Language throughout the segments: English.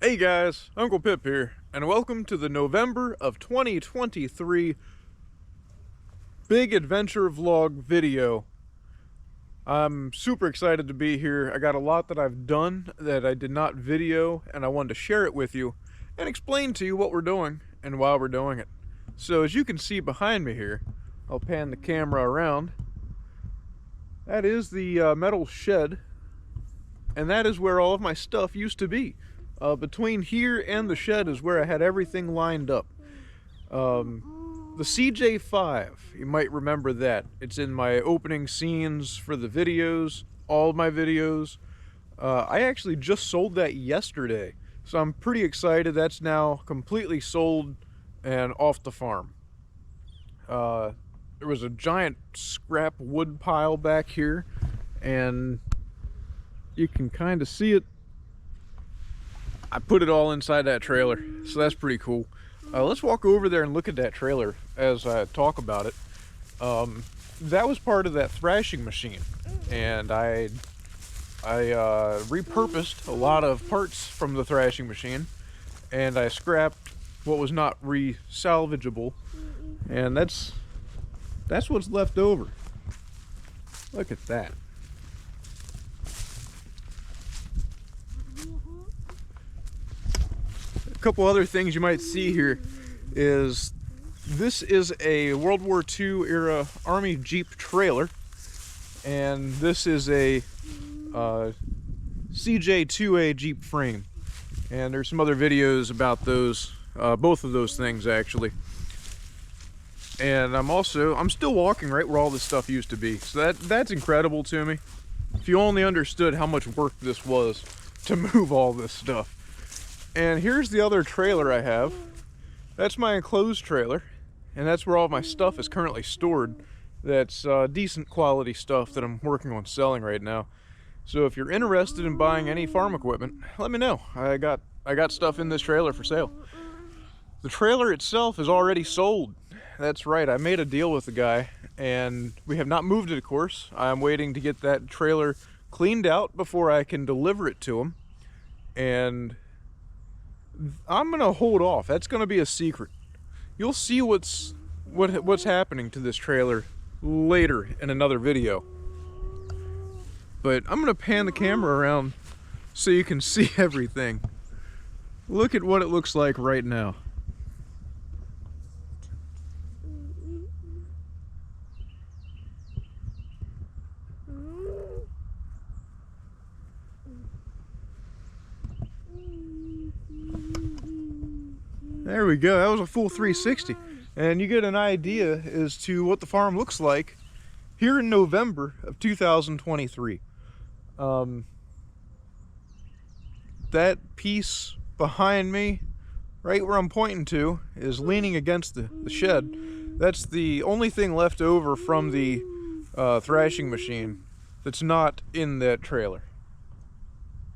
Hey guys, Uncle Pip here, and welcome to the November of 2023 Big Adventure Vlog video. I'm super excited to be here. I got a lot that I've done that I did not video, and I wanted to share it with you and explain to you what we're doing and why we're doing it. So as you can see behind me here, I'll pan the camera around. That is the metal shed, and that is where all of my stuff used to be. Between here and the shed is where I had everything lined up. The CJ5, you might remember that. It's in my opening scenes for the videos, all of my videos. I actually just sold that yesterday, so I'm pretty excited. That's now completely sold and off the farm. There was a giant scrap wood pile back here, and you can kind of see it. I put it all inside that trailer, so that's pretty cool. Let's walk over there and look at that trailer as I talk about it. That was part of that thrashing machine, and I repurposed a lot of parts from the thrashing machine, and I scrapped what was not re-salvageable, and that's what's left over. Look at that. A couple other things you might see here is this is a World War II era Army Jeep trailer, and this is a CJ2A Jeep frame, and there's some other videos about those, both of those things actually. And I'm still walking right where all this stuff used to be, so that's incredible to me. If you only understood how much work this was to move all this stuff. And here's the other trailer I have. That's my enclosed trailer, and that's where all my stuff is currently stored. That's decent quality stuff that I'm working on selling right now. So if you're interested in buying any farm equipment, let me know. I got stuff in this trailer for sale. The trailer itself is already sold. That's right, I made a deal with the guy, and we have not moved it, of course. I'm waiting to get that trailer cleaned out before I can deliver it to him. And I'm gonna hold off. That's gonna be a secret. You'll see what's happening to this trailer later in another video. But I'm gonna pan the camera around so you can see everything. Look at what it looks like right now. There we go. That was a full 360, and you get an idea as to what the farm looks like here in November of 2023. That piece behind me, right where I'm pointing to, is leaning against the shed. That's the only thing left over from the thrashing machine that's not in that trailer.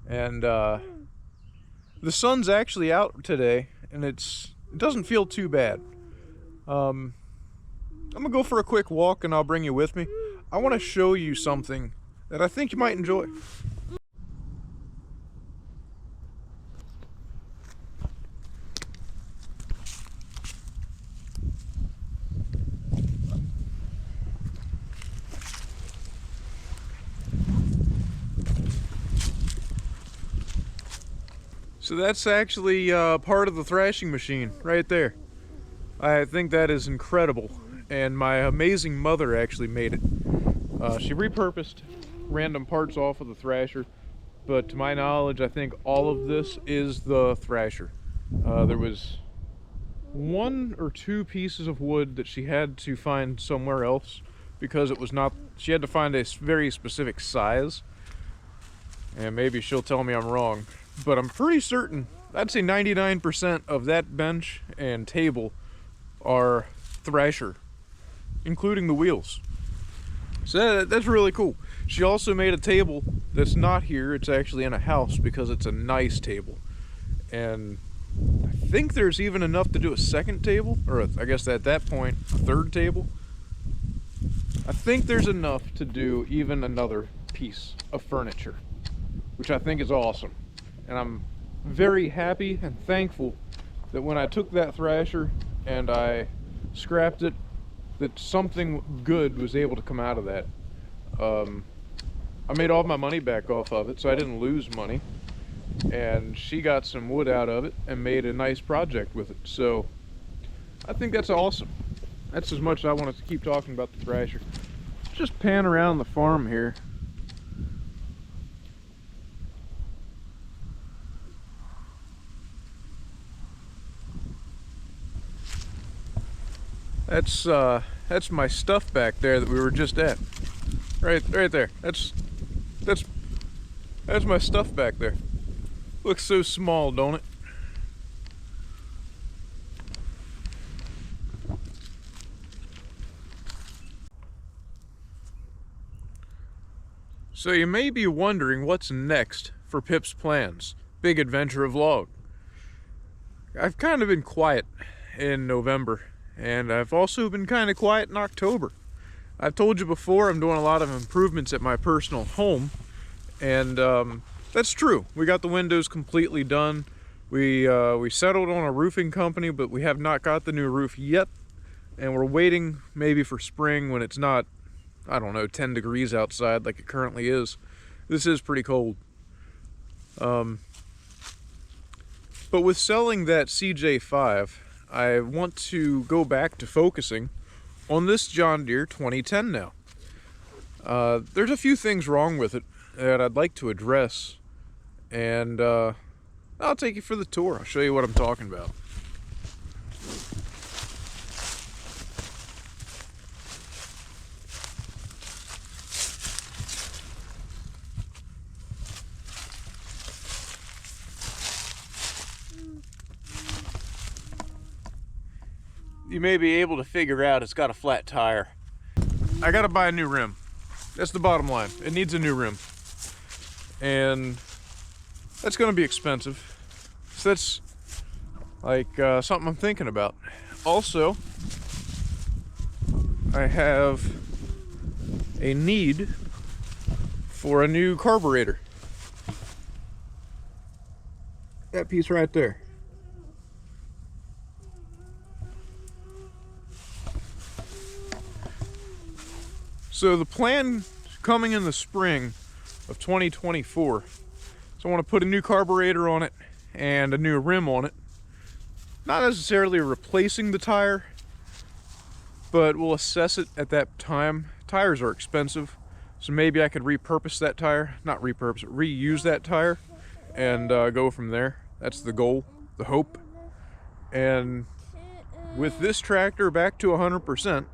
And the sun's actually out today, and it doesn't feel too bad. I'm gonna go for a quick walk, and I'll bring you with me. I want to show you something that I think you might enjoy. So that's actually part of the thrashing machine right there. I think that is incredible, and my amazing mother actually made it. She repurposed random parts off of the thrasher, but to my knowledge, I think all of this is the thrasher. There was one or two pieces of wood that she had to find somewhere else because it was not, she had to find a very specific size, and maybe she'll tell me I'm wrong. But I'm pretty certain, I'd say 99% of that bench and table are thrasher, including the wheels. So that's really cool. She also made a table that's not here, it's actually in a house because it's a nice table. And I think there's even enough to do a second table, or I guess at that point, a third table. I think there's enough to do even another piece of furniture, which I think is awesome. And I'm very happy and thankful that when I took that Thrasher and I scrapped it, that something good was able to come out of that. I made all my money back off of it, so I didn't lose money. And she got some wood out of it and made a nice project with it. So I think that's awesome. That's as much as I wanted to keep talking about the Thrasher. Just pan around the farm here. That's my stuff back there that we were just at. Right there. That's my stuff back there. Looks so small, don't it? So you may be wondering what's next for Pip's plans. Big adventure vlog. I've kind of been quiet in November, and I've also been kind of quiet in October. I've told you before I'm doing a lot of improvements at my personal home, and that's true. We got the windows completely done. We settled on a roofing company, but we have not got the new roof yet, and we're waiting maybe for spring when it's not, I don't know, 10 degrees outside like it currently is. This is pretty cold. But with selling that CJ5, I want to go back to focusing on this John Deere 2010 now. There's a few things wrong with it that I'd like to address, and I'll take you for the tour. I'll show you what I'm talking about. You may be able to figure out it's got a flat tire. I gotta buy a new rim. That's the bottom line. It needs a new rim. And that's gonna be expensive. So that's like something I'm thinking about. Also, I have a need for a new carburetor. That piece right there. So the plan coming in the spring of 2024, so I want to put a new carburetor on it and a new rim on it. Not necessarily replacing the tire, but we'll assess it at that time. Tires are expensive, so maybe I could repurpose that tire, not repurpose it, reuse that tire and go from there. That's the goal, the hope. And with this tractor back to 100%,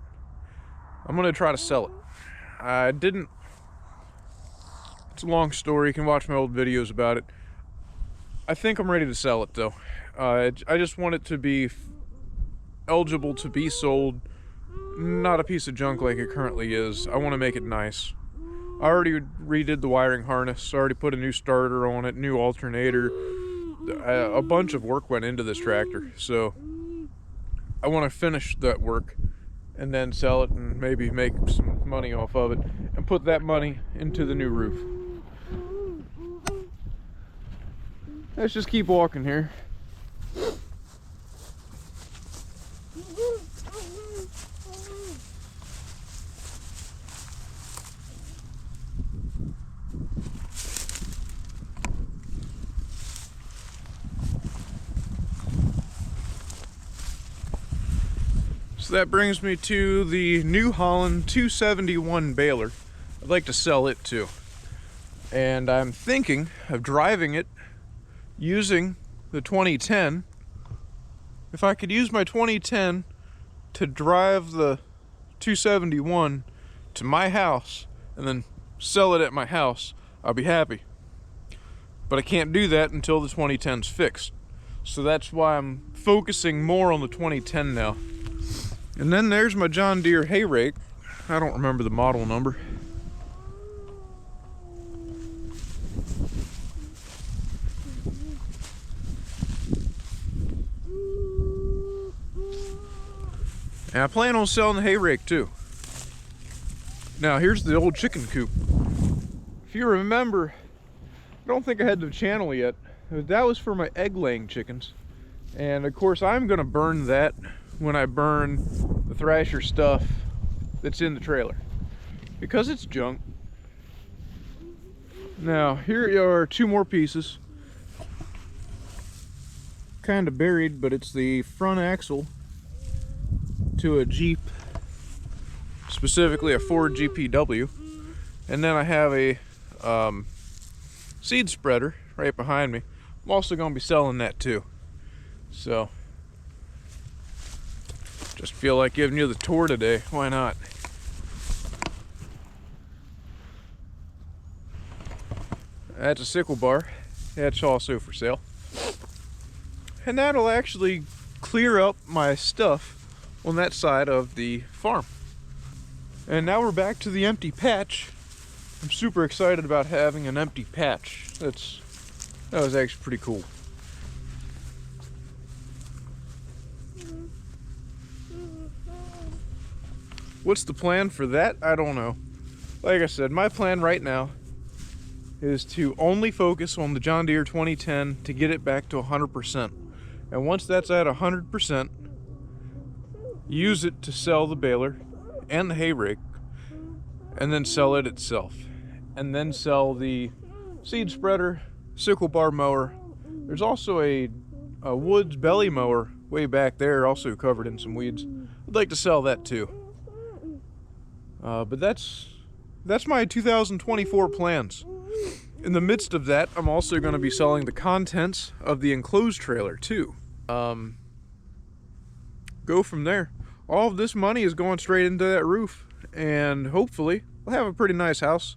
I'm gonna try to sell it. I didn't, it's a long story, you can watch my old videos about it. I think I'm ready to sell it though. I just want it to be eligible to be sold, not a piece of junk like it currently is. I want to make it nice. I already redid the wiring harness, already put a new starter on it, new alternator. A bunch of work went into this tractor, so I want to finish that work and then sell it and maybe make some money off of it and put that money into the new roof. Let's just keep walking here. So that brings me to the New Holland 271 baler. I'd like to sell it too. And I'm thinking of driving it using the 2010. If I could use my 2010 to drive the 271 to my house and then sell it at my house, I'll be happy. But I can't do that until the 2010's fixed. So that's why I'm focusing more on the 2010 now. And then there's my John Deere hay rake. I don't remember the model number. And I plan on selling the hay rake too. Now here's the old chicken coop. If you remember, I don't think I had the channel yet. that was for my egg laying chickens. And of course I'm gonna burn that when I burn the Thrasher stuff that's in the trailer, because it's junk. Now here are two more pieces, kind of buried, but it's the front axle to a Jeep, specifically a Ford GPW. And then I have a seed spreader right behind me. I'm also going to be selling that too. So just feel like giving you the tour today. Why not? That's a sickle bar. That's also for sale. And that'll actually clear up my stuff on that side of the farm. And now we're back to the empty patch. I'm super excited about having an empty patch. That was actually pretty cool. What's the plan for that? I don't know. Like I said, my plan right now is to only focus on the John Deere 2010 to get it back to 100%. And once that's at 100%, use it to sell the baler and the hay rake, and then sell it itself. And then sell the seed spreader, sickle bar mower. There's also a Woods belly mower way back there, also covered in some weeds. I'd like to sell that too. But that's my 2024 plans. In the midst of that, I'm also going to be selling the contents of the enclosed trailer too. Go from there. All of this money is going straight into that roof, and hopefully we'll have a pretty nice house.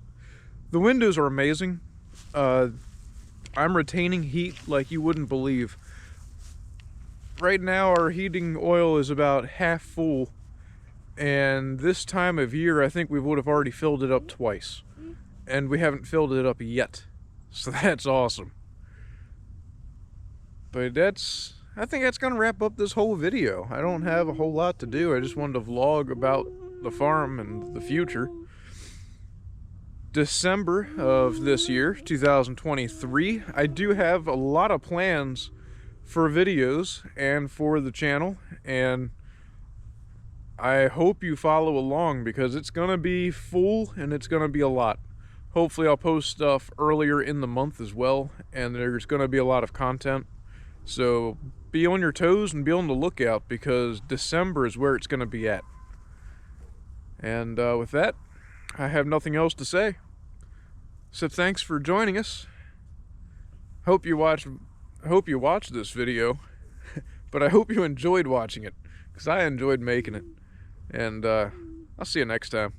The windows are amazing. I'm retaining heat like you wouldn't believe. Right now our heating oil is about half full, and this time of year I think we would have already filled it up twice. And we haven't filled it up yet, so that's awesome. But I think that's gonna wrap up this whole video. I don't have a whole lot to do. I just wanted to vlog about the farm and the future. December of this year, 2023, I do have a lot of plans for videos and for the channel, and I hope you follow along because it's gonna be full and it's gonna be a lot. Hopefully I'll post stuff earlier in the month as well, and there's going to be a lot of content. So be on your toes and be on the lookout, because December is where it's going to be at. And with that, I have nothing else to say. So thanks for joining us. Hope you watched this video, but I hope you enjoyed watching it, because I enjoyed making it. And I'll see you next time.